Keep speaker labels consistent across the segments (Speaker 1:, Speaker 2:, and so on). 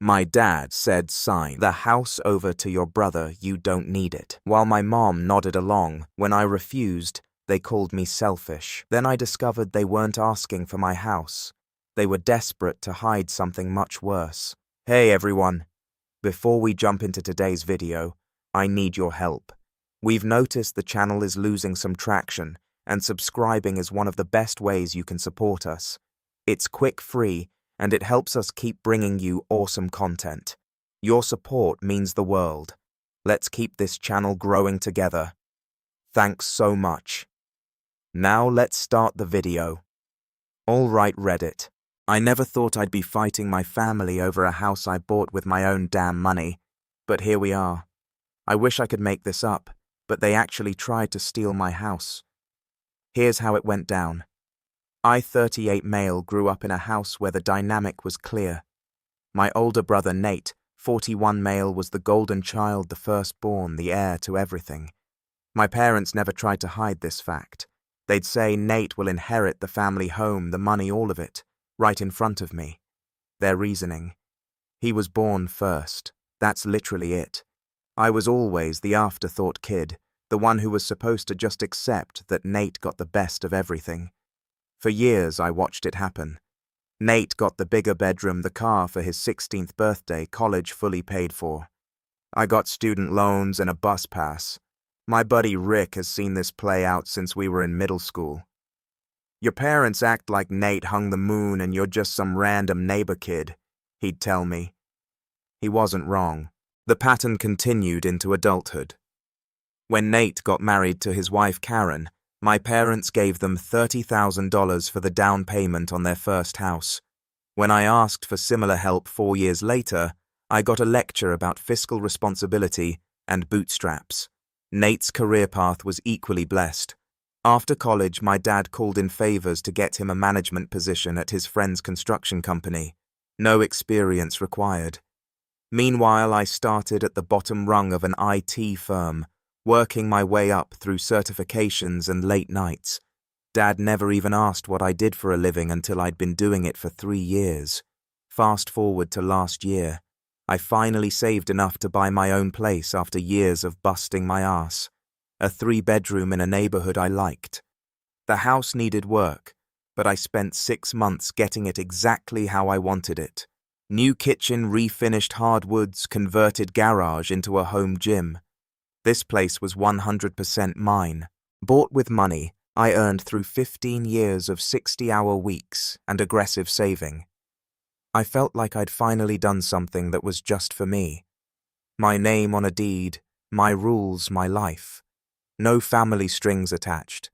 Speaker 1: My dad said, "Sign the house over to your brother, you don't need it." While my mom nodded along, when I refused, they called me selfish. Then I discovered they weren't asking for my house. They were desperate to hide something much worse. Hey everyone, before we jump into today's video, I need your help. We've noticed the channel is losing some traction, and subscribing is one of the best ways you can support us. It's quick, free, and it helps us keep bringing you awesome content. Your support means the world. Let's keep this channel growing together. Thanks so much. Now let's start the video. Alright Reddit. I never thought I'd be fighting my family over a house I bought with my own damn money, but here we are. I wish I could make this up, but they actually tried to steal my house. Here's how it went down. I, 38 male, grew up in a house where the dynamic was clear. My older brother Nate, 41 male, was the golden child, the firstborn, the heir to everything. My parents never tried to hide this fact. They'd say Nate will inherit the family home, the money, all of it, right in front of me. Their reasoning. He was born first. That's literally it. I was always the afterthought kid, the one who was supposed to just accept that Nate got the best of everything. For years I watched it happen. Nate got the bigger bedroom, the car for his 16th birthday, college fully paid for. I got student loans and a bus pass. My buddy Rick has seen this play out since we were in middle school. Your parents act like Nate hung the moon and you're just some random neighbor kid, he'd tell me. He wasn't wrong. The pattern continued into adulthood. When Nate got married to his wife Karen, my parents gave them $30,000 for the down payment on their first house. When I asked for similar help 4 years later, I got a lecture about fiscal responsibility and bootstraps. Nate's career path was equally blessed. After college, my dad called in favors to get him a management position at his friend's construction company. No experience required. Meanwhile, I started at the bottom rung of an IT firm, working my way up through certifications and late nights. Dad never even asked what I did for a living until I'd been doing it for 3 years. Fast forward to last year. I finally saved enough to buy my own place after years of busting my ass. A 3-bedroom in a neighborhood I liked. The house needed work, but I spent 6 months getting it exactly how I wanted it. New kitchen, refinished hardwoods, converted garage into a home gym. This place was 100% mine. Bought with money I earned through 15 years of 60-hour weeks and aggressive saving. I felt like I'd finally done something that was just for me. My name on a deed, my rules, my life. No family strings attached.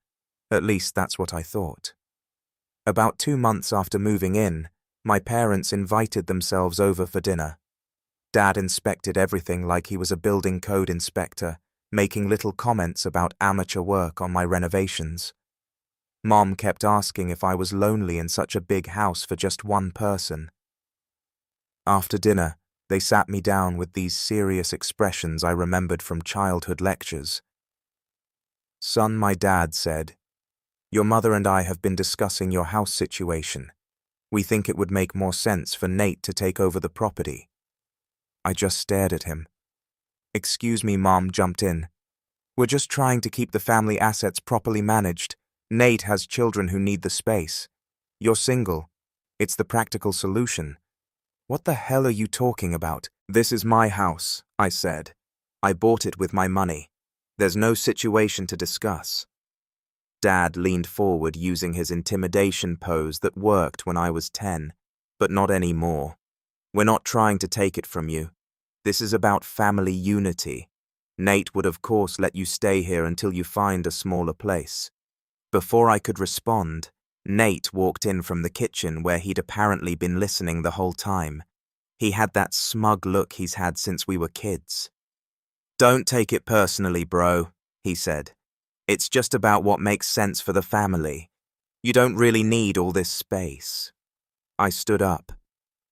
Speaker 1: At least that's what I thought. About 2 months after moving in, my parents invited themselves over for dinner. Dad inspected everything like he was a building code inspector, making little comments about amateur work on my renovations. Mom kept asking if I was lonely in such a big house for just one person. After dinner, they sat me down with these serious expressions I remembered from childhood lectures. "Son," my dad said, "your mother and I have been discussing your house situation. We think it would make more sense for Nate to take over the property." I just stared at him. "Excuse me," Mom jumped in. "We're just trying to keep the family assets properly managed. Nate has children who need the space. You're single. It's the practical solution." "What the hell are you talking about? This is my house," I said. "I bought it with my money. There's no situation to discuss." Dad leaned forward using his intimidation pose that worked when I was 10, but not anymore. "We're not trying to take it from you. This is about family unity. Nate would of course let you stay here until you find a smaller place." Before I could respond, Nate walked in from the kitchen where he'd apparently been listening the whole time. He had that smug look he's had since we were kids. "Don't take it personally, bro," he said. "It's just about what makes sense for the family. You don't really need all this space." I stood up.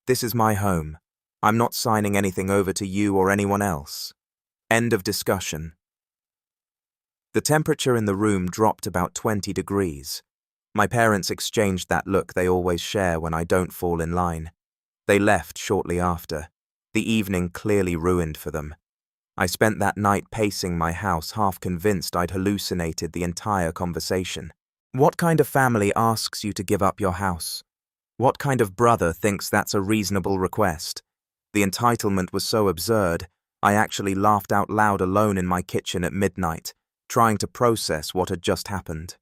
Speaker 1: "This is my home. I'm not signing anything over to you or anyone else. End of discussion." The temperature in the room dropped about 20 degrees. My parents exchanged that look they always share when I don't fall in line. They left shortly after, The evening clearly ruined for them. I spent that night pacing my house, half convinced I'd hallucinated the entire conversation. What kind of family asks you to give up your house? What kind of brother thinks that's a reasonable request? The entitlement was so absurd, I actually laughed out loud alone in my kitchen at midnight, trying to process what had just happened.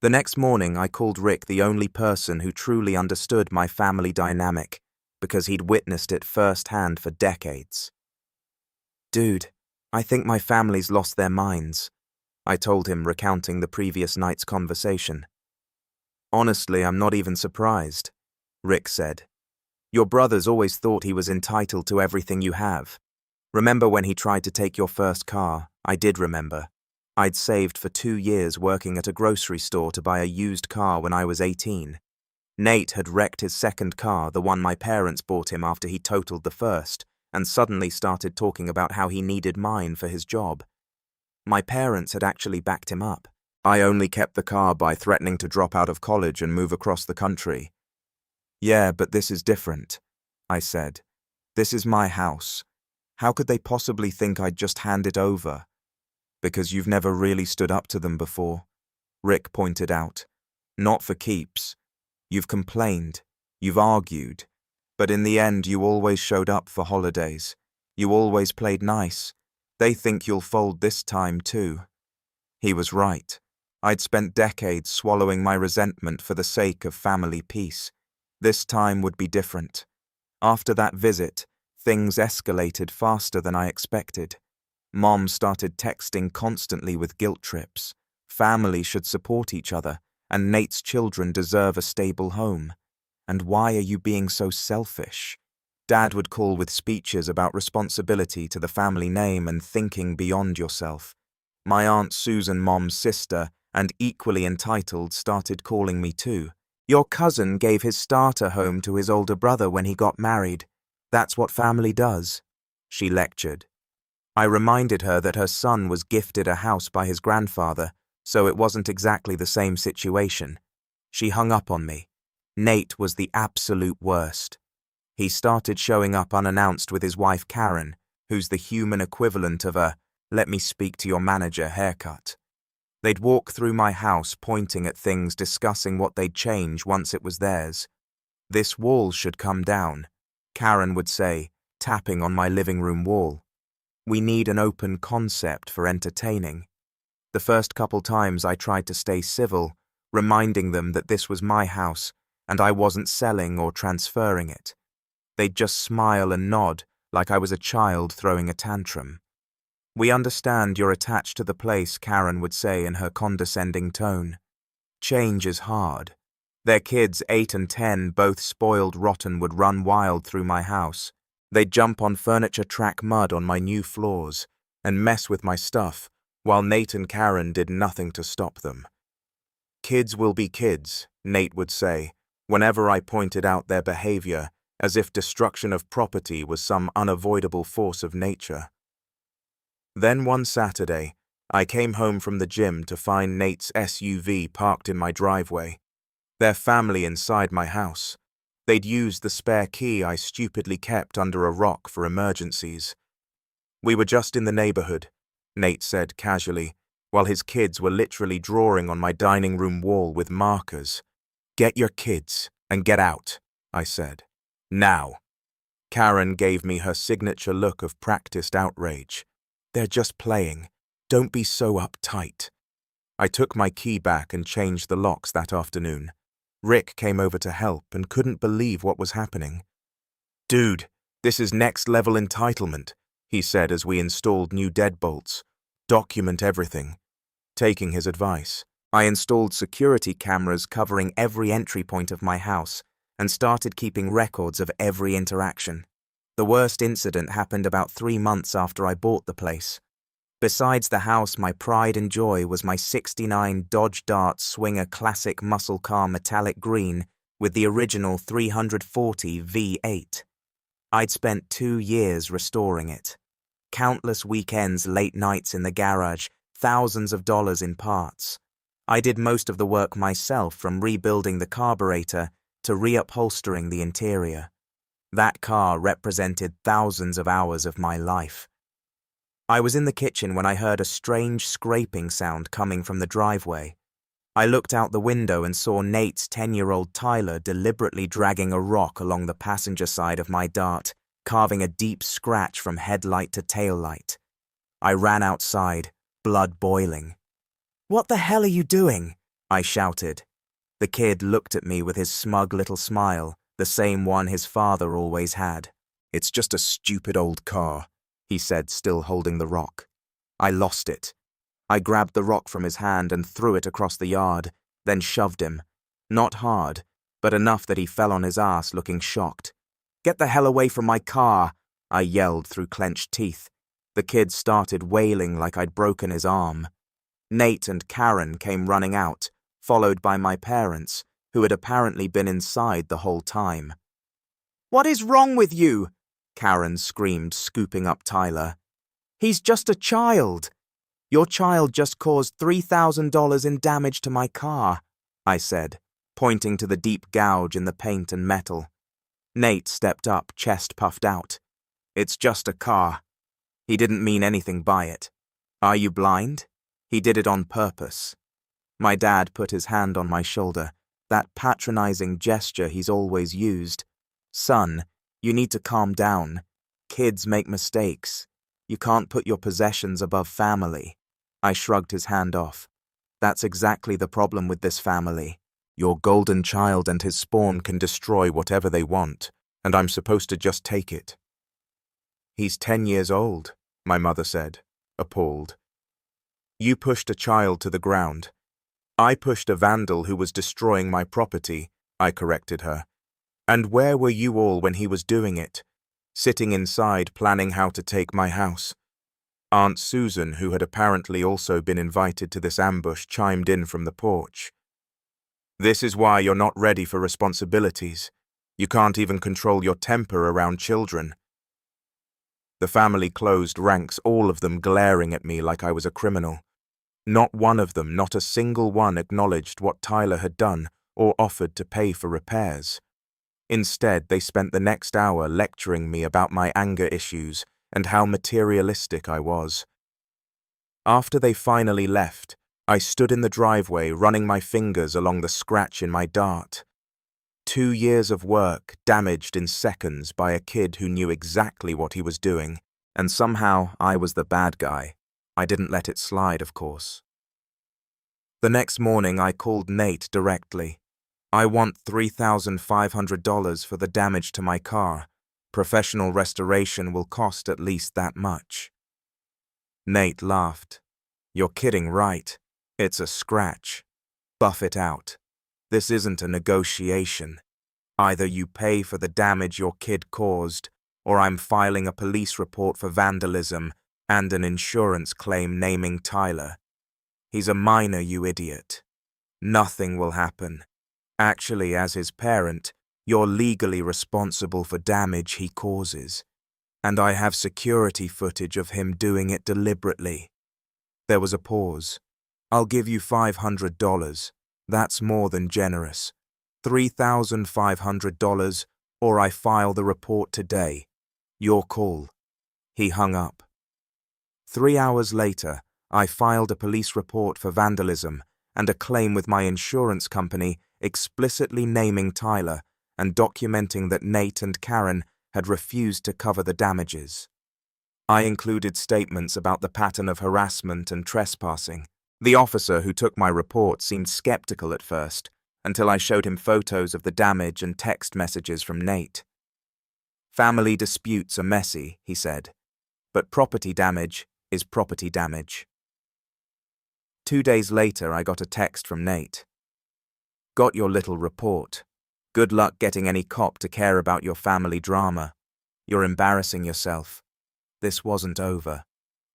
Speaker 1: The next morning, I called Rick the only person who truly understood my family dynamic, because he'd witnessed it firsthand for decades. "Dude, I think my family's lost their minds," I told him, recounting the previous night's conversation. "Honestly, I'm not even surprised," Rick said. "Your brother's always thought he was entitled to everything you have. Remember when he tried to take your first car? I did remember. I'd saved for 2 years working at a grocery store to buy a used car when I was 18. Nate had wrecked his second car, the one my parents bought him after he totaled the first, and suddenly started talking about how he needed mine for his job. My parents had actually backed him up. I only kept the car by threatening to drop out of college and move across the country." "Yeah, but this is different," I said. "This is my house. How could they possibly think I'd just hand it over?" "Because you've never really stood up to them before," Rick pointed out. "Not for keeps. You've complained, you've argued, but in the end you always showed up for holidays. You always played nice. They think you'll fold this time too." He was right. I'd spent decades swallowing my resentment for the sake of family peace. This time would be different. After that visit, things escalated faster than I expected. Mom started texting constantly with guilt trips. Family should support each other, and Nate's children deserve a stable home. And why are you being so selfish? Dad would call with speeches about responsibility to the family name and thinking beyond yourself. My Aunt Susan, Mom's sister, and equally entitled, started calling me too. "Your cousin gave his starter home to his older brother when he got married. That's what family does," she lectured. I reminded her that her son was gifted a house by his grandfather, so it wasn't exactly the same situation. She hung up on me. Nate was the absolute worst. He started showing up unannounced with his wife Karen, who's the human equivalent of a "let me speak to your manager" haircut. They'd walk through my house pointing at things, discussing what they'd change once it was theirs. "This wall should come down," Karen would say, tapping on my living room wall. "We need an open concept for entertaining." The first couple times I tried to stay civil, reminding them that this was my house and I wasn't selling or transferring it. They'd just smile and nod like I was a child throwing a tantrum. "We understand you're attached to the place," Karen would say in her condescending tone. "Change is hard." Their kids, 8 and 10, both spoiled rotten, would run wild through my house. They'd jump on furniture, track mud on my new floors, and mess with my stuff, while Nate and Karen did nothing to stop them. "Kids will be kids," Nate would say, whenever I pointed out their behavior, as if destruction of property was some unavoidable force of nature. Then one Saturday, I came home from the gym to find Nate's SUV parked in my driveway. Their family inside my house. They'd used the spare key I stupidly kept under a rock for emergencies. "We were just in the neighborhood," Nate said casually, while his kids were literally drawing on my dining room wall with markers. "Get your kids and get out," I said. "Now." Karen gave me her signature look of practiced outrage. "They're just playing. Don't be so uptight." I took my key back and changed the locks that afternoon. Rick came over to help and couldn't believe what was happening. "Dude, this is next-level entitlement," he said as we installed new deadbolts. "Document everything." Taking his advice, I installed security cameras covering every entry point of my house and started keeping records of every interaction. The worst incident happened about 3 months after I bought the place. Besides the house, my pride and joy was my '69 Dodge Dart Swinger Classic muscle car, metallic green with the original 340 V8. I'd spent 2 years restoring it. Countless weekends, late nights in the garage, thousands of dollars in parts. I did most of the work myself, from rebuilding the carburetor to reupholstering the interior. That car represented thousands of hours of my life. I was in the kitchen when I heard a strange scraping sound coming from the driveway. I looked out the window and saw Nate's 10-year-old Tyler deliberately dragging a rock along the passenger side of my Dart, carving a deep scratch from headlight to taillight. I ran outside, blood boiling. "What the hell are you doing?" I shouted. The kid looked at me with his smug little smile, the same one his father always had. "It's just a stupid old car," he said, still holding the rock. I lost it. I grabbed the rock from his hand and threw it across the yard, then shoved him. Not hard, but enough that he fell on his ass looking shocked. "Get the hell away from my car," I yelled through clenched teeth. The kid started wailing like I'd broken his arm. Nate and Karen came running out, followed by my parents, who had apparently been inside the whole time. "What is wrong with you?" Karen screamed, scooping up Tyler. "He's just a child." "Your child just caused $3,000 in damage to my car," I said, pointing to the deep gouge in the paint and metal. Nate stepped up, chest puffed out. "It's just a car. He didn't mean anything by it. Are you blind? He did it on purpose." My dad put his hand on my shoulder, that patronizing gesture he's always used. "Son, you need to calm down. Kids make mistakes. You can't put your possessions above family." I shrugged his hand off. "That's exactly the problem with this family. Your golden child and his spawn can destroy whatever they want, and I'm supposed to just take it." "He's 10 years old," my mother said, appalled. "You pushed a child to the ground." "I pushed a vandal who was destroying my property," I corrected her. "And where were you all when he was doing it? Sitting inside planning how to take my house." Aunt Susan, who had apparently also been invited to this ambush, chimed in from the porch. "This is why you're not ready for responsibilities. You can't even control your temper around children." The family closed ranks, all of them glaring at me like I was a criminal. Not one of them, not a single one, acknowledged what Tyler had done or offered to pay for repairs. Instead, they spent the next hour lecturing me about my anger issues and how materialistic I was. After they finally left, I stood in the driveway running my fingers along the scratch in my Dart. 2 years of work damaged in seconds by a kid who knew exactly what he was doing, and somehow I was the bad guy. I didn't let it slide, of course. The next morning I called Nate directly. "I want $3,500 for the damage to my car. Professional restoration will cost at least that much." Nate laughed. "You're kidding, right? It's a scratch. Buff it out. This isn't a negotiation. Either you pay for the damage your kid caused, or I'm filing a police report for vandalism and an insurance claim naming Tyler. He's a minor, you idiot. Nothing will happen. Actually, as his parent, you're legally responsible for damage he causes. And I have security footage of him doing it deliberately." There was a pause. "I'll give you $500. That's more than generous. $3,500, or I file the report today. Your call." He hung up. 3 hours later, I filed a police report for vandalism and a claim with my insurance company explicitly naming Tyler and documenting that Nate and Karen had refused to cover the damages. I included statements about the pattern of harassment and trespassing. The officer who took my report seemed skeptical at first, until I showed him photos of the damage and text messages from Nate. "Family disputes are messy," he said, "but property damage is property damage." 2 days later, I got a text from Nate. "Got your little report. Good luck getting any cop to care about your family drama. You're embarrassing yourself. This wasn't over.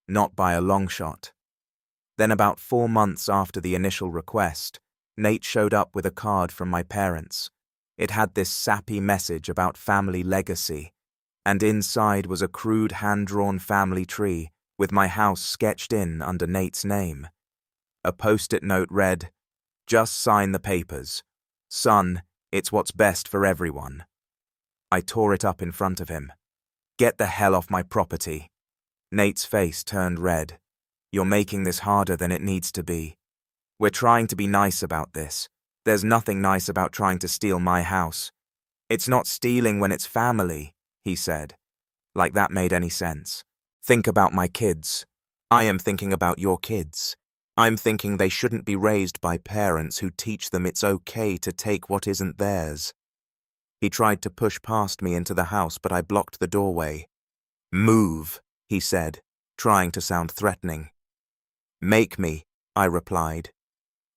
Speaker 1: Not by a long shot." Then about 4 months after the initial request, Nate showed up with a card from my parents. It had this sappy message about family legacy, and inside was a crude hand-drawn family tree with my house sketched in under Nate's name. A post-it note read, "Just sign the papers. Son, it's what's best for everyone." I tore it up in front of him. "Get the hell off my property." Nate's face turned red. "You're making this harder than it needs to be. We're trying to be nice about this. There's nothing nice about trying to steal my house. It's not stealing when it's family," he said. Like that made any sense. "Think about my kids. I am thinking about your kids. I'm thinking they shouldn't be raised by parents who teach them it's okay to take what isn't theirs." He tried to push past me into the house, but I blocked the doorway. "Move," he said, trying to sound threatening. "Make me," I replied.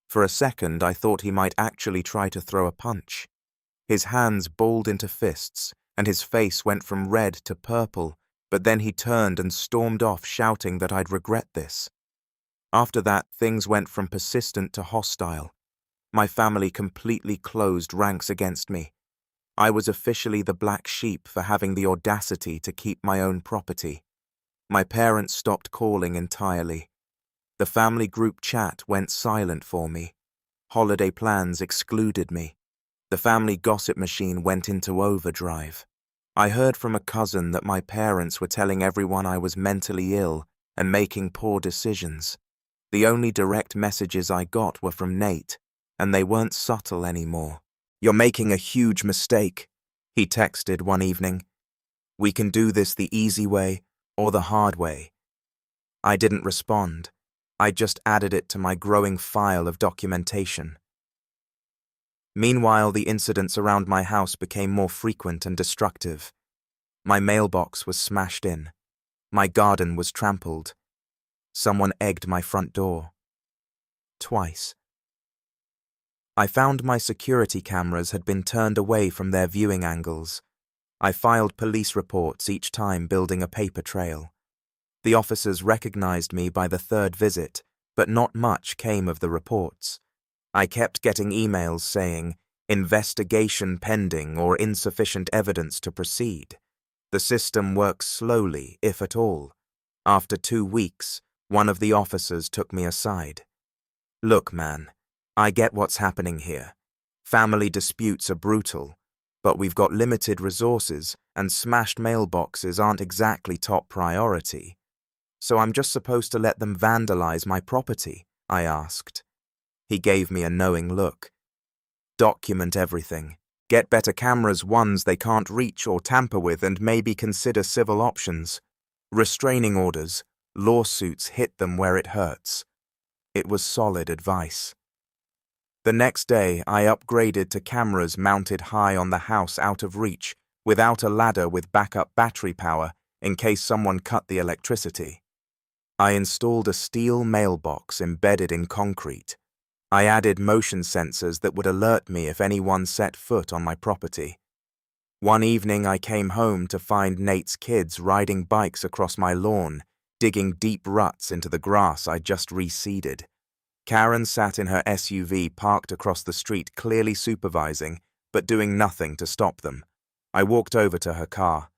Speaker 1: For a second, I thought he might actually try to throw a punch. His hands balled into fists, and his face went from red to purple, but then he turned and stormed off, shouting that I'd regret this. After that, things went from persistent to hostile. My family completely closed ranks against me. I was officially the black sheep for having the audacity to keep my own property. My parents stopped calling entirely. The family group chat went silent for me. Holiday plans excluded me. The family gossip machine went into overdrive. I heard from a cousin that my parents were telling everyone I was mentally ill and making poor decisions. The only direct messages I got were from Nate, and they weren't subtle anymore. "You're making a huge mistake," he texted one evening. "We can do this the easy way or the hard way." I didn't respond. I just added it to my growing file of documentation. Meanwhile, the incidents around my house became more frequent and destructive. My mailbox was smashed in. My garden was trampled. Someone egged my front door. Twice. I found my security cameras had been turned away from their viewing angles. I filed police reports each time, building a paper trail. The officers recognized me by the third visit, but not much came of the reports. I kept getting emails saying, "Investigation pending" or "insufficient evidence to proceed." The system works slowly, if at all. After 2 weeks, one of the officers took me aside. "Look, man, I get what's happening here. Family disputes are brutal, but we've got limited resources and smashed mailboxes aren't exactly top priority. So I'm just supposed to let them vandalize my property?" I asked. He gave me a knowing look. "Document everything. Get better cameras, ones they can't reach or tamper with, and maybe consider civil options. Restraining orders, lawsuits, hit them where it hurts." It was solid advice. The next day, I upgraded to cameras mounted high on the house out of reach, without a ladder with backup battery power in case someone cut the electricity. I installed a steel mailbox embedded in concrete. I added motion sensors that would alert me if anyone set foot on my property. One evening I came home to find Nate's kids riding bikes across my lawn, digging deep ruts into the grass I'd just reseeded. Karen sat in her SUV parked across the street, clearly supervising, but doing nothing to stop them. I walked over to her car.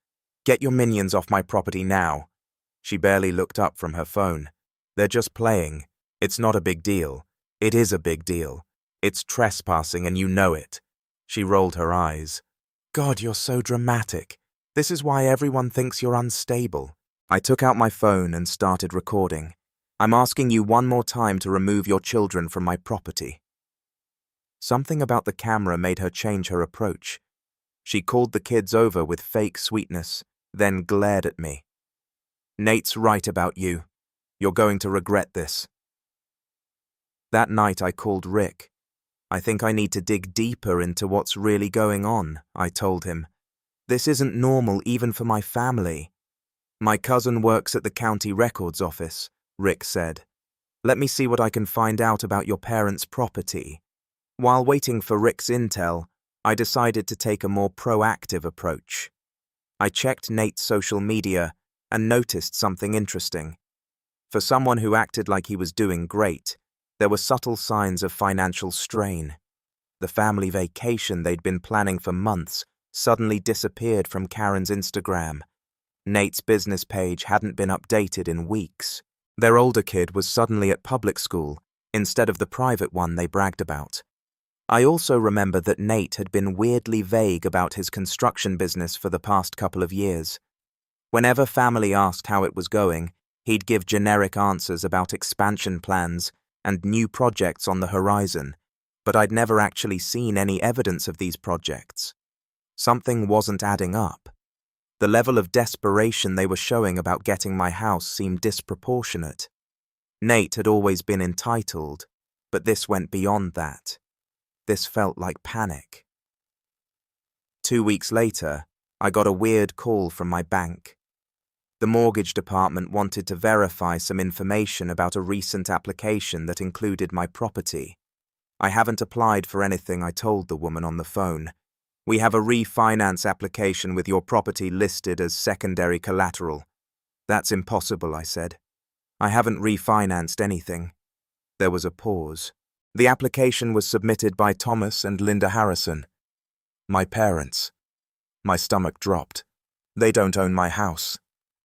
Speaker 1: "Get your minions off my property now." She barely looked up from her phone. "They're just playing. It's not a big deal." "It is a big deal. It's trespassing and you know it." She rolled her eyes. "God, you're so dramatic. This is why everyone thinks you're unstable." I took out my phone and started recording. "I'm asking you one more time to remove your children from my property." Something about the camera made her change her approach. She called the kids over with fake sweetness, then glared at me. "Nate's right about you. You're going to regret this." That night I called Rick. "I think I need to dig deeper into what's really going on," I told him. "This isn't normal even for my family." "My cousin works at the county records office," Rick said. "Let me see what I can find out about your parents' property." While waiting for Rick's intel, I decided to take a more proactive approach. I checked Nate's social media and noticed something interesting. For someone who acted like he was doing great, there were subtle signs of financial strain. The family vacation they'd been planning for months suddenly disappeared from Karen's Instagram. Nate's business page hadn't been updated in weeks. Their older kid was suddenly at public school instead of the private one they bragged about. I also remember that Nate had been weirdly vague about his construction business for the past couple of years. Whenever family asked how it was going, he'd give generic answers about expansion plans and new projects on the horizon, but I'd never actually seen any evidence of these projects. Something wasn't adding up. The level of desperation they were showing about getting my house seemed disproportionate. Nate had always been entitled, but this went beyond that. This felt like panic. 2 weeks later, I got a weird call from my bank. The mortgage department wanted to verify some information about a recent application that included my property. I haven't applied for anything, I told the woman on the phone. We have a refinance application with your property listed as secondary collateral. That's impossible, I said. I haven't refinanced anything. There was a pause. The application was submitted by Thomas and Linda Harrison. My parents. My stomach dropped. They don't own my house.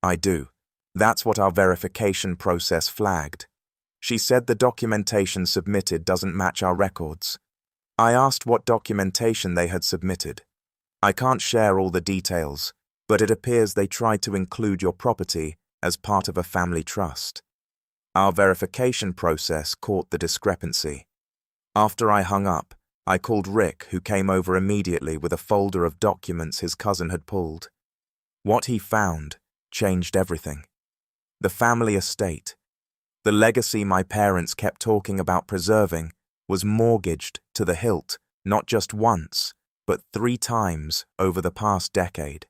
Speaker 1: I do. That's what our verification process flagged. She said the documentation submitted doesn't match our records. I asked what documentation they had submitted. I can't share all the details, but it appears they tried to include your property as part of a family trust. Our verification process caught the discrepancy. After I hung up, I called Rick, who came over immediately with a folder of documents his cousin had pulled. What he found changed everything. The family estate, the legacy my parents kept talking about preserving, was mortgaged to the hilt, not just once, but 3 times over the past decade.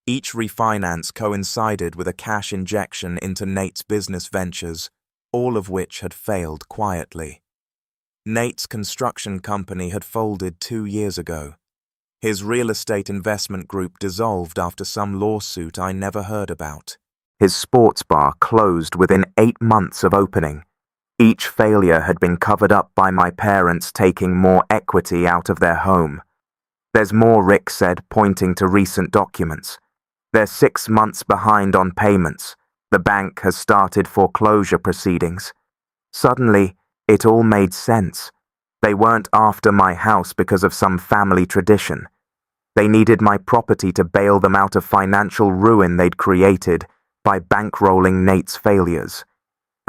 Speaker 1: Each refinance coincided with a cash injection into Nate's business ventures, all of which had failed quietly. Nate's construction company had folded 2 years ago. His real estate investment group dissolved after some lawsuit I never heard about. His sports bar closed within 8 months of opening. Each failure had been covered up by my parents taking more equity out of their home. There's more, Rick said, pointing to recent documents. They're 6 months behind on payments. The bank has started foreclosure proceedings. Suddenly, it all made sense. They weren't after my house because of some family tradition. They needed my property to bail them out of financial ruin they'd created by bankrolling Nate's failures.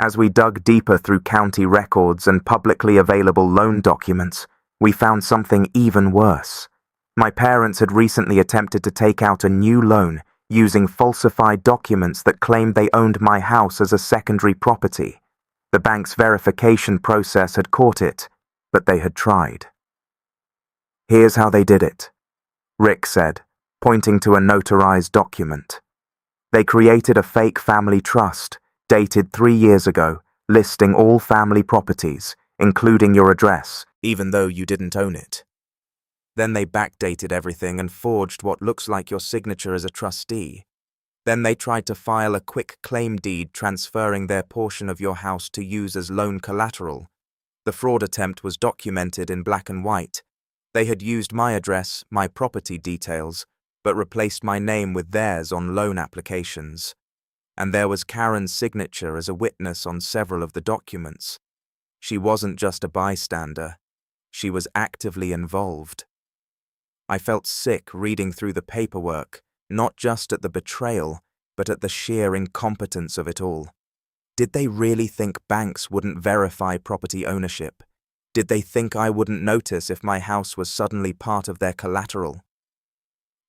Speaker 1: As we dug deeper through county records and publicly available loan documents, we found something even worse. My parents had recently attempted to take out a new loan using falsified documents that claimed they owned my house as a secondary property. The bank's verification process had caught it, but they had tried. Here's how they did it, Rick said, pointing to a notarized document. They created a fake family trust, dated 3 years ago, listing all family properties, including your address, even though you didn't own it. Then they backdated everything and forged what looks like your signature as a trustee. Then they tried to file a quick claim deed transferring their portion of your house to use as loan collateral. The fraud attempt was documented in black and white. They had used my address, my property details, but replaced my name with theirs on loan applications. And there was Karen's signature as a witness on several of the documents. She wasn't just a bystander. She was actively involved. I felt sick reading through the paperwork, not just at the betrayal, but at the sheer incompetence of it all. Did they really think banks wouldn't verify property ownership? Did they think I wouldn't notice if my house was suddenly part of their collateral?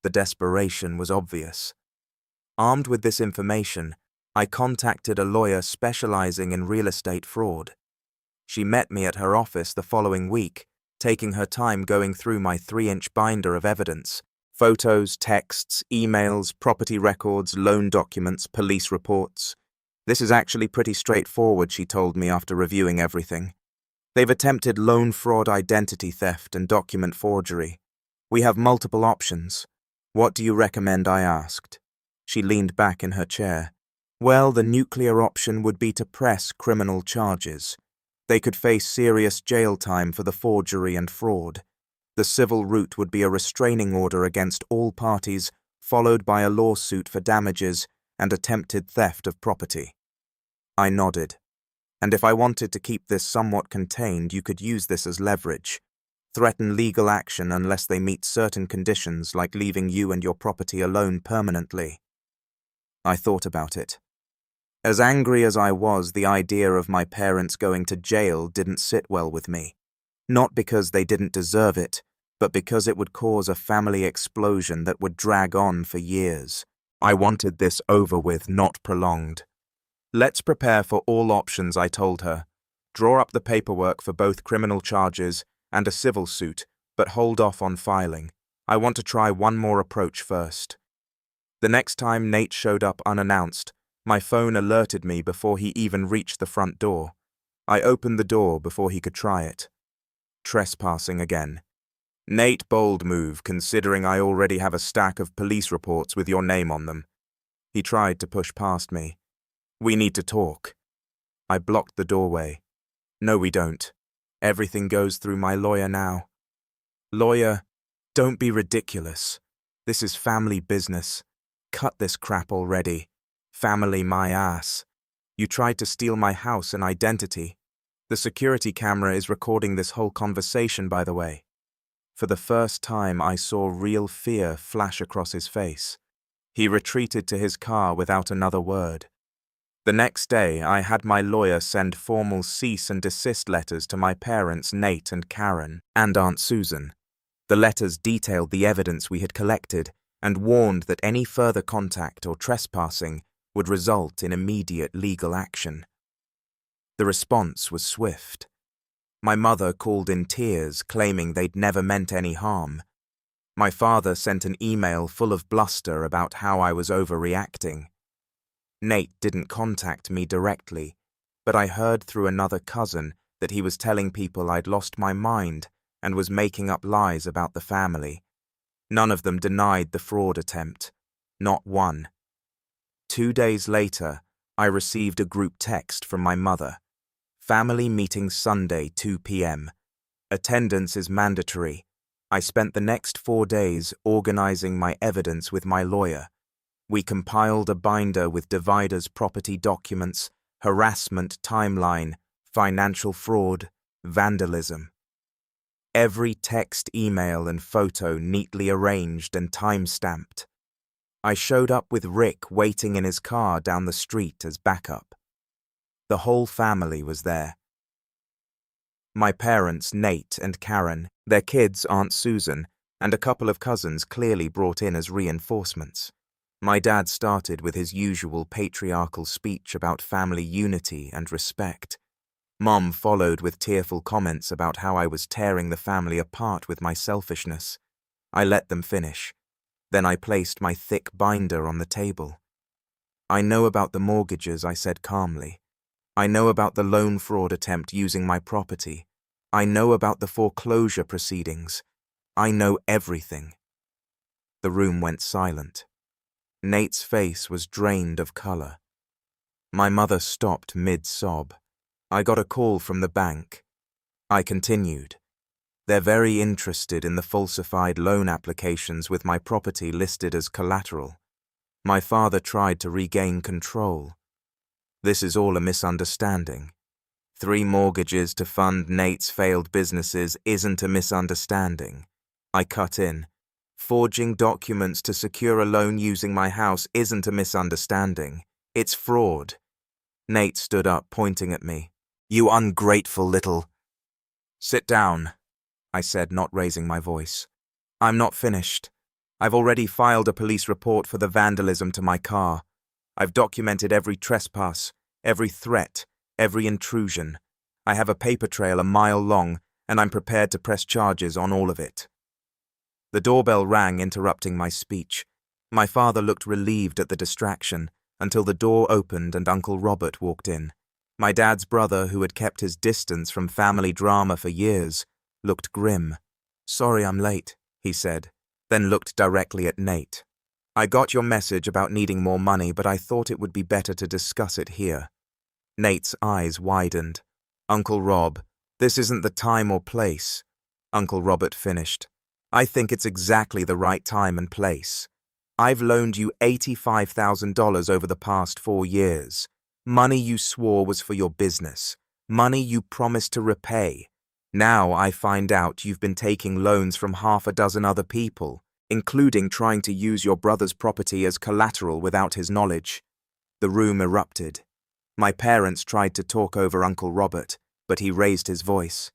Speaker 1: The desperation was obvious. Armed with this information, I contacted a lawyer specializing in real estate fraud. She met me at her office the following week, taking her time going through my 3-inch binder of evidence: photos, texts, emails, property records, loan documents, police reports. This is actually pretty straightforward, she told me after reviewing everything. They've attempted loan fraud, identity theft, and document forgery. We have multiple options. What do you recommend? I asked. She leaned back in her chair. Well, the nuclear option would be to press criminal charges. They could face serious jail time for the forgery and fraud. The civil route would be a restraining order against all parties, followed by a lawsuit for damages and attempted theft of property. I nodded. And if I wanted to keep this somewhat contained, you could use this as leverage. threaten legal action unless they meet certain conditions like leaving you and your property alone permanently. I thought about it. As angry as I was, the idea of my parents going to jail didn't sit well with me. Not because they didn't deserve it, but because it would cause a family explosion that would drag on for years. I wanted this over with, not prolonged. Let's prepare for all options, I told her. Draw up the paperwork for both criminal charges and a civil suit, but hold off on filing. I want to try one more approach first. The next time Nate showed up unannounced, my phone alerted me before he even reached the front door. I opened the door before he could try it. Trespassing again. Nate, bold move, considering I already have a stack of police reports with your name on them. He tried to push past me. We need to talk. I blocked the doorway. No, we don't. Everything goes through my lawyer now. Lawyer, don't be ridiculous. This is family business. Cut this crap already. Family my ass. You tried to steal my house and identity. The security camera is recording this whole conversation, by the way. For the first time, I saw real fear flash across his face. He retreated to his car without another word. The next day, I had my lawyer send formal cease and desist letters to my parents, Nate and Karen, and Aunt Susan. The letters detailed the evidence we had collected and warned that any further contact or trespassing would result in immediate legal action. The response was swift. My mother called in tears, claiming they'd never meant any harm. My father sent an email full of bluster about how I was overreacting. Nate didn't contact me directly, but I heard through another cousin that he was telling people I'd lost my mind and was making up lies about the family. None of them denied the fraud attempt. Not one. 2 days later, I received a group text from my mother. Family meeting Sunday, 2 p.m. Attendance is mandatory. I spent the next 4 days organizing my evidence with my lawyer. We compiled a binder with dividers' property documents, harassment timeline, financial fraud, vandalism. Every text, email, and photo neatly arranged and time-stamped. I showed up with Rick waiting in his car down the street as backup. The whole family was there. My parents, Nate and Karen, their kids, Aunt Susan, and a couple of cousins clearly brought in as reinforcements. My dad started with his usual patriarchal speech about family unity and respect. Mom followed with tearful comments about how I was tearing the family apart with my selfishness. I let them finish. Then I placed my thick binder on the table. I know about the mortgages, I said calmly. I know about the loan fraud attempt using my property. I know about the foreclosure proceedings. I know everything. The room went silent. Nate's face was drained of color. My mother stopped mid-sob. I got a call from the bank. I continued. They're very interested in the falsified loan applications with my property listed as collateral. My father tried to regain control. This is all a misunderstanding. 3 mortgages to fund Nate's failed businesses isn't a misunderstanding. I cut in. Forging documents to secure a loan using my house isn't a misunderstanding. It's fraud. Nate stood up, pointing at me. You ungrateful little... Sit down, I said, not raising my voice. I'm not finished. I've already filed a police report for the vandalism to my car. I've documented every trespass, every threat, every intrusion. I have a paper trail a mile long, and I'm prepared to press charges on all of it. The doorbell rang, interrupting my speech. My father looked relieved at the distraction, until the door opened and Uncle Robert walked in. My dad's brother, who had kept his distance from family drama for years, looked grim. Sorry I'm late, he said, then looked directly at Nate. I got your message about needing more money, but I thought it would be better to discuss it here. Nate's eyes widened. Uncle Rob, this isn't the time or place. Uncle Robert finished. I think it's exactly the right time and place. I've loaned you $85,000 over the past 4 years. Money you swore was for your business. Money you promised to repay. Now I find out you've been taking loans from half a dozen other people, including trying to use your brother's property as collateral without his knowledge." The room erupted. My parents tried to talk over Uncle Robert, but he raised his voice.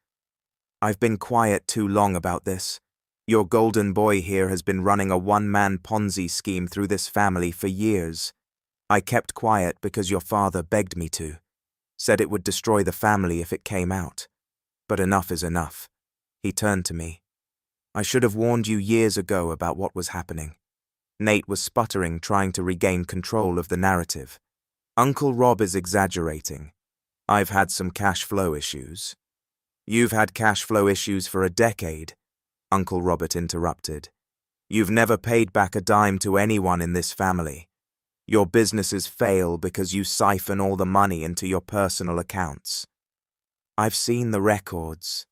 Speaker 1: "I've been quiet too long about this. Your golden boy here has been running a one-man Ponzi scheme through this family for years. I kept quiet because your father begged me to. Said it would destroy the family if it came out. But enough is enough." He turned to me. "I should have warned you years ago about what was happening." Nate was sputtering, trying to regain control of the narrative. "Uncle Rob is exaggerating. I've had some cash flow issues." "You've had cash flow issues for a decade," Uncle Robert interrupted. "You've never paid back a dime to anyone in this family. Your businesses fail because you siphon all the money into your personal accounts." "I've seen the records."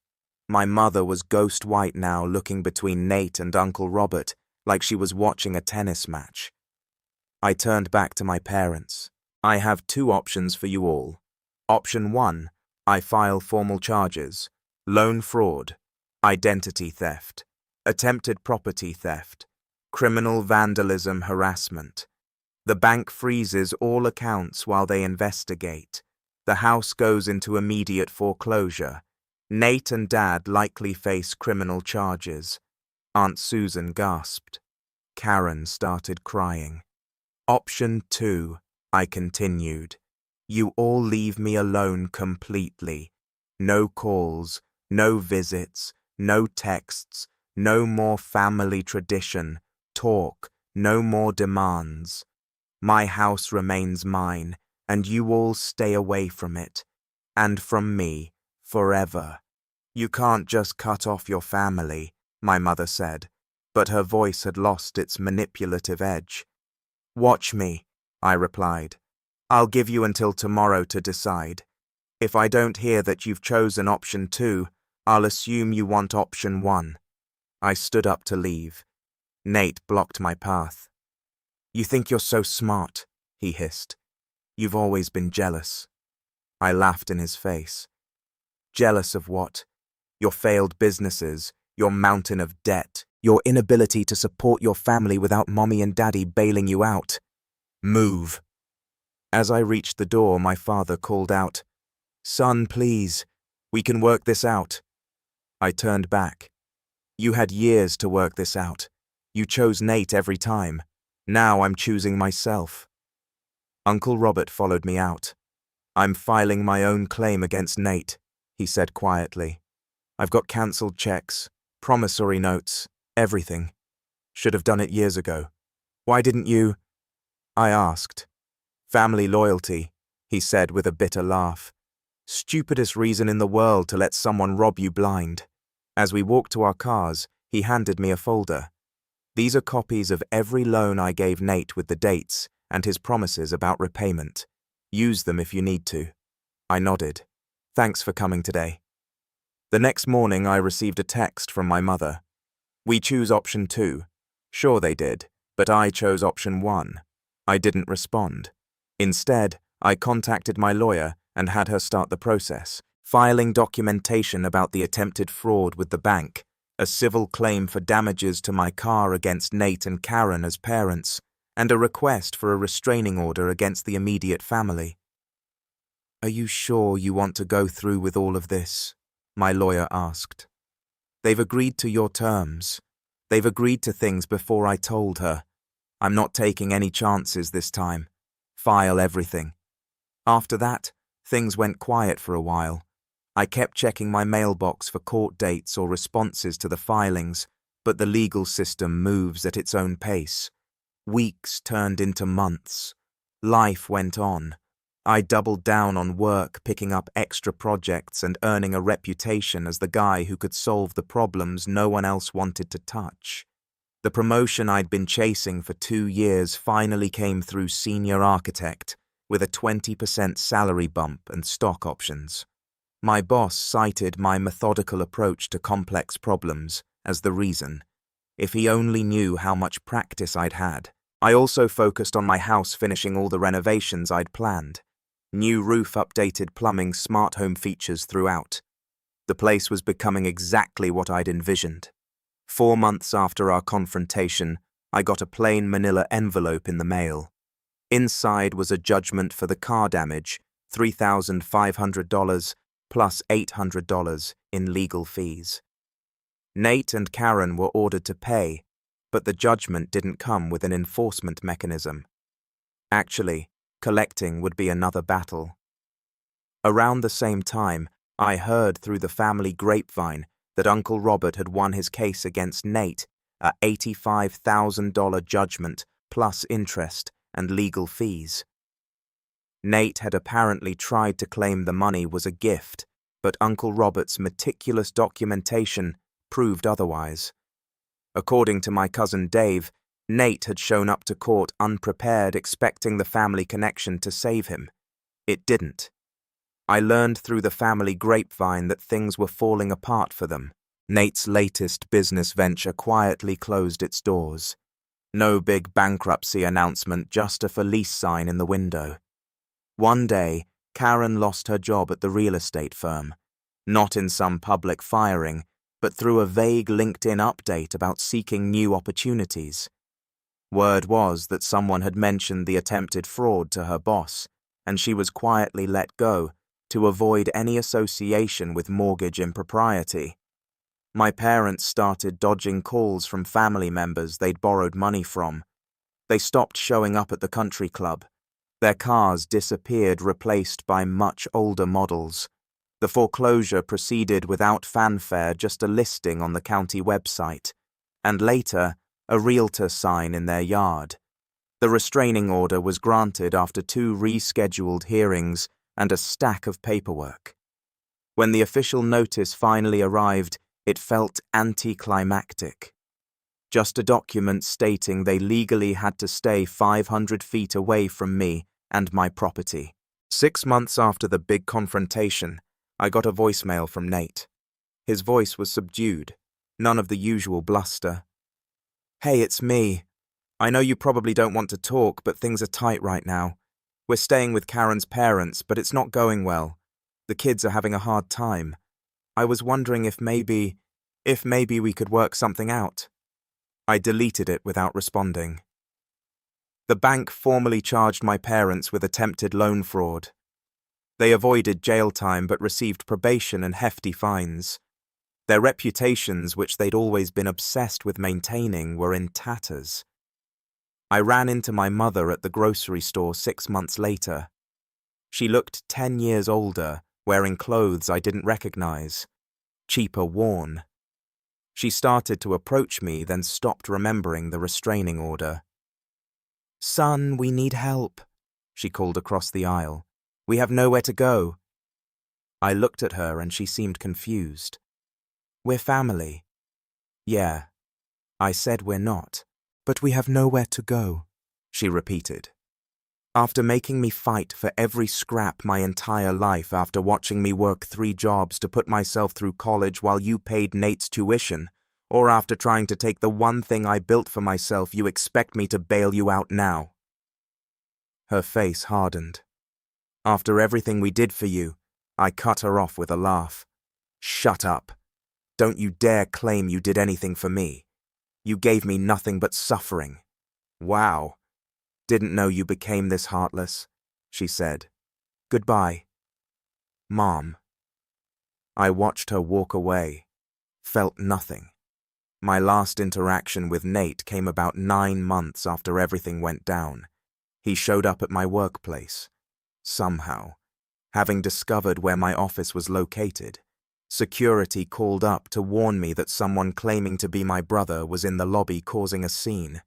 Speaker 1: My mother was ghost white now, looking between Nate and Uncle Robert like she was watching a tennis match. I turned back to my parents. "I have two options for you all. Option 1, I file formal charges: loan fraud, identity theft, attempted property theft, criminal vandalism, harassment. The bank freezes all accounts while they investigate. The house goes into immediate foreclosure. Nate and Dad likely face criminal charges." Aunt Susan gasped. Karen started crying. "Option 2, I continued. You all leave me alone completely. No calls, no visits, no texts, no more family tradition, talk, no more demands. My house remains mine, and you all stay away from it, and from me, forever." "You can't just cut off your family," my mother said, but her voice had lost its manipulative edge. "Watch me," I replied. "I'll give you until tomorrow to decide. If I don't hear that you've chosen option 2, I'll assume you want option 1. I stood up to leave. Nate blocked my path. "You think you're so smart," he hissed. "You've always been jealous." I laughed in his face. "Jealous of what? Your failed businesses, your mountain of debt, your inability to support your family without mommy and daddy bailing you out. Move." As I reached the door, my father called out, "Son, please, we can work this out." I turned back. "You had years to work this out. You chose Nate every time. Now I'm choosing myself." Uncle Robert followed me out. "I'm filing my own claim against Nate," he said quietly. "I've got cancelled checks, promissory notes, everything. Should have done it years ago. Why didn't you?" I asked. "Family loyalty," he said with a bitter laugh. "Stupidest reason in the world to let someone rob you blind." As we walked to our cars, he handed me a folder. "These are copies of every loan I gave Nate with the dates and his promises about repayment. Use them if you need to." I nodded. "Thanks for coming today." The next morning I received a text from my mother. "We choose option 2. Sure they did, but I chose option 1. I didn't respond. Instead, I contacted my lawyer and had her start the process, filing documentation about the attempted fraud with the bank, a civil claim for damages to my car against Nate and Karen as parents, and a request for a restraining order against the immediate family." "Are you sure you want to go through with all of this?" my lawyer asked. "They've agreed to your terms. They've agreed to things before I told her. I'm not taking any chances this time. File everything." After that, things went quiet for a while. I kept checking my mailbox for court dates or responses to the filings, but the legal system moves at its own pace. Weeks turned into months. Life went on. I doubled down on work, picking up extra projects and earning a reputation as the guy who could solve the problems no one else wanted to touch. The promotion I'd been chasing for 2 years finally came through senior architect, with a 20% salary bump and stock options. My boss cited my methodical approach to complex problems as the reason. If he only knew how much practice I'd had. I also focused on my house, finishing all the renovations I'd planned. New roof, updated plumbing, smart home features throughout. The place was becoming exactly what I'd envisioned. 4 months after our confrontation, I got a plain manila envelope in the mail. Inside was a judgment for the car damage, $3,500 plus $800 in legal fees. Nate and Karen were ordered to pay, but the judgment didn't come with an enforcement mechanism. Actually, collecting would be another battle. Around the same time, I heard through the family grapevine that Uncle Robert had won his case against Nate, a $85,000 judgment plus interest and legal fees. Nate had apparently tried to claim the money was a gift, but Uncle Robert's meticulous documentation proved otherwise. According to my cousin Dave, Nate had shown up to court unprepared, expecting the family connection to save him. It didn't. I learned through the family grapevine that things were falling apart for them. Nate's latest business venture quietly closed its doors. No big bankruptcy announcement, just a for lease sign in the window. One day, Karen lost her job at the real estate firm, not in some public firing, but through a vague LinkedIn update about seeking new opportunities. Word was that someone had mentioned the attempted fraud to her boss, and she was quietly let go to avoid any association with mortgage impropriety. My parents started dodging calls from family members they'd borrowed money from. They stopped showing up at the country club. Their cars disappeared, replaced by much older models. The foreclosure proceeded without fanfare, just a listing on the county website, and later, a realtor sign in their yard. The restraining order was granted after 2 rescheduled hearings and a stack of paperwork. When the official notice finally arrived, it felt anticlimactic. Just a document stating they legally had to stay 500 feet away from me and my property. 6 months after the big confrontation, I got a voicemail from Nate. His voice was subdued, none of the usual bluster. "Hey, it's me. I know you probably don't want to talk, but things are tight right now. We're staying with Karen's parents, but it's not going well. The kids are having a hard time. I was wondering if maybe we could work something out." I deleted it without responding. The bank formally charged my parents with attempted loan fraud. They avoided jail time but received probation and hefty fines. Their reputations, which they'd always been obsessed with maintaining, were in tatters. I ran into my mother at the grocery store 6 months later. She looked 10 years older, wearing clothes I didn't recognize, cheaper worn. She started to approach me, then stopped, remembering the restraining order. "Son, we need help," she called across the aisle. "We have nowhere to go." I looked at her and she seemed confused. "We're family." "Yeah." I said we're not. "But we have nowhere to go," she repeated. After making me fight for every scrap my entire life, after watching me work 3 jobs to put myself through college while you paid Nate's tuition, or after trying to take the one thing I built for myself, you expect me to bail you out now? Her face hardened. "After everything we did for you," I cut her off with a laugh. "Shut up. Don't you dare claim you did anything for me. You gave me nothing but suffering." "Wow. Didn't know you became this heartless," she said. "Goodbye." "Mom." I watched her walk away, felt nothing. My last interaction with Nate came about 9 months after everything went down. He showed up at my workplace. Somehow, having discovered where my office was located, security called up to warn me that someone claiming to be my brother was in the lobby causing a scene.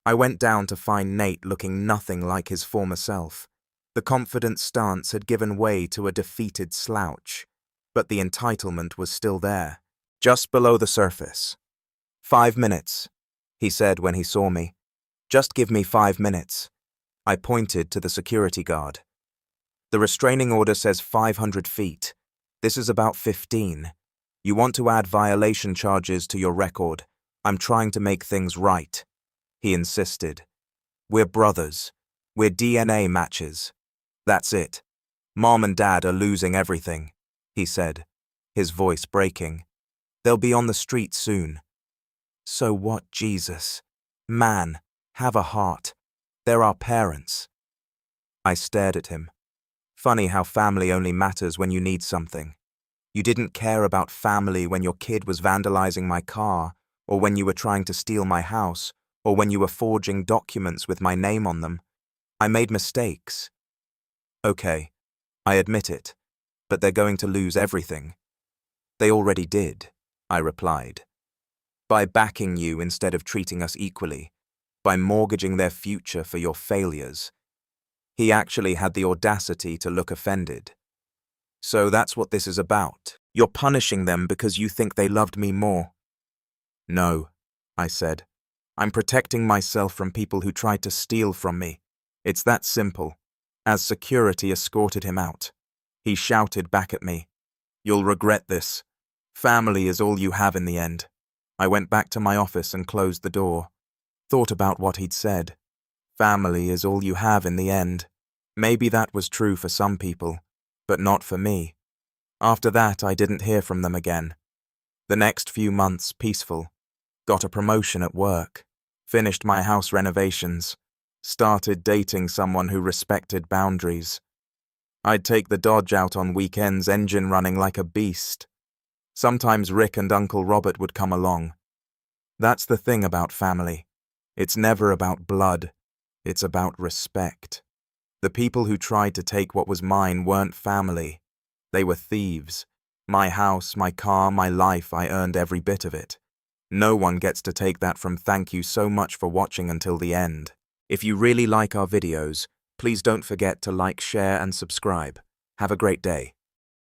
Speaker 1: I went down to find Nate looking nothing like his former self. The confident stance had given way to a defeated slouch, but the entitlement was still there, just below the surface. "5 minutes," he said when he saw me. "Just give me 5 minutes." I pointed to the security guard. "The restraining order says 500 feet. This is about 15. You want to add violation charges to your record. I'm trying to make things right," he insisted. "We're brothers. We're DNA matches. That's it. Mom and Dad are losing everything," he said. his voice breaking. They'll be on the street soon. So what, Jesus? Man, have a heart. They're our parents. I stared at him. Funny how family only matters when you need something. You didn't care about family when your kid was vandalizing my car, or when you were trying to steal my house, or when you were forging documents with my name on them. I made mistakes. Okay, I admit it, but they're going to lose everything. They already did, I replied. By backing you instead of treating us equally, by mortgaging their future for your failures. He actually had the audacity to look offended. So that's what this is about. You're punishing them because you think they loved me more. No, I said. I'm protecting myself from people who tried to steal from me. It's that simple. As security escorted him out, he shouted back at me, "You'll regret this. Family is all you have in the end." I went back to my office and closed the door. Thought about what he'd said. Family is all you have in the end. Maybe that was true for some people, but not for me. After that, I didn't hear from them again. The next few months, peaceful. Got a promotion at work. Finished my house renovations. Started dating someone who respected boundaries. I'd take the Dodge out on weekends, engine running like a beast. Sometimes Rick and Uncle Robert would come along. That's the thing about family. It's never about blood. It's about respect. The people who tried to take what was mine weren't family. They were thieves. My house, my car, my life, I earned every bit of it. No one gets to take that from. Thank you so much for watching until the end. If you really like our videos, please don't forget to like, share, and subscribe. Have a great day.